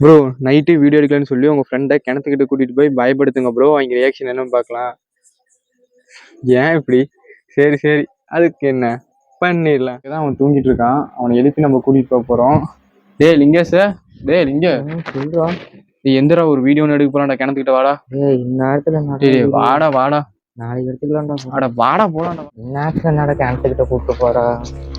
Bro night video எடுக்கலன்னு சொல்லி உங்க ஃப்ரெண்டை கிணத்துக்கிட்ட கூட்டிட்டு போய் பயப்படுத்துங்க ப்ரோ. அவங்க ரியாக்ஷன் என்னன்னு பார்க்கலாம். ஏன் இப்படி? சரி சரி, அதுக்கு என்ன பண்ணிடலாம். இதான் அவன் தூங்கிட்டு இருக்கான். அவனை எழுப்பி நம்ம கூட்டிட்டு போக போறோம். டேய் லிங்கேஷ், டேய் லிங்க, சொல்றா. நீ எந்திரா ஒரு வீடியோ ஒன்று எடுக்க போலாம்டா கிணத்துக்கிட்ட. வாடா. ஏய் இந்நேரத்துல டேய் வாடா வாடா, நாளைக்கு எடுத்துக்கலாம்டா. வாடா வாடா போலாம்டா. இந்நேரத்துல என்னடா கிணத்துக்கிட்ட கூப்பிட்டு போறா?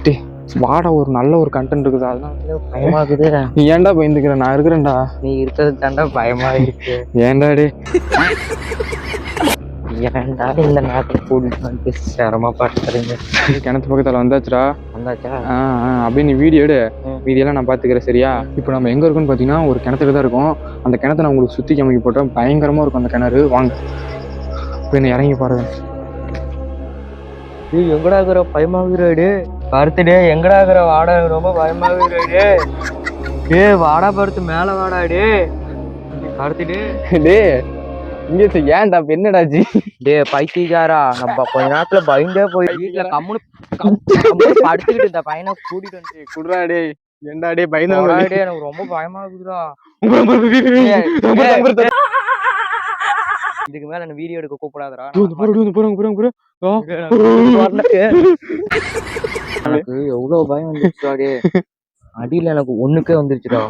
டேய் வாடா, ஒரு நல்ல ஒரு கண்டென்ட் இருக்குது. அதனால பயமா இருக்குது. நீ ஏன்டா பயந்துக்கிற? நான் இருக்கிறேன்டா. நீ இருக்கிறது தாண்டா பயமா இருக்கு. ஏன்டா டே? ஏன்டா இந்த நேரத்துல கூட்டிட்டு வந்து சிரமமா பாத்துறீங்க? கிணத்து பக்கத்துல வந்தாச்சுடா. வந்தாச்சா? அப்படியே நீ வீடியோ எடு, வீடியோலாம் நான் பார்த்துக்கிறேன் சரியா? இப்போ நம்ம எங்கே இருக்கோம்னு பார்த்தீங்கன்னா ஒரு கிணத்துக்கு தான் இருக்கும். அந்த கிணத்தை நான் உங்களுக்கு சுற்றி காமிக்க போட்டோம். பயங்கரமாக இருக்கும் அந்த கிணறு. வாங்க இப்போ என்ன இறங்கி பாருங்க. டேய் எங்கடா இருக்கிற? பயமாகுறாடு. பருத்துடே எங்கடா இருக்கிற? வாடா, ரொம்ப பயமாகுறாடு. டே வாடா பருத்து, மேல வாடா. டே பருத்துடே. டே இங்கே ஏன்டா என்னடாச்சு? டே பைத்தியக்காரா, நம்ம கொஞ்ச நேரத்துல பயந்தே போய் வீட்டுல கம்முனு படுத்துக்கிட்டு இந்த பையனை கூட்டிட்டு வந்து குடுறா. டே ஏன்டா டே பயந்து? எனக்கு ரொம்ப பயமா இருக்குதுடா. இதுக்கு மேல என்ன வீடியோ எடுக்க கூப்பிடாதடா. எனக்கு எவ்வளவு பயம் வந்துருச்சுடா. அடியில எனக்கு ஒண்ணுக்கே வந்துருச்சுடா.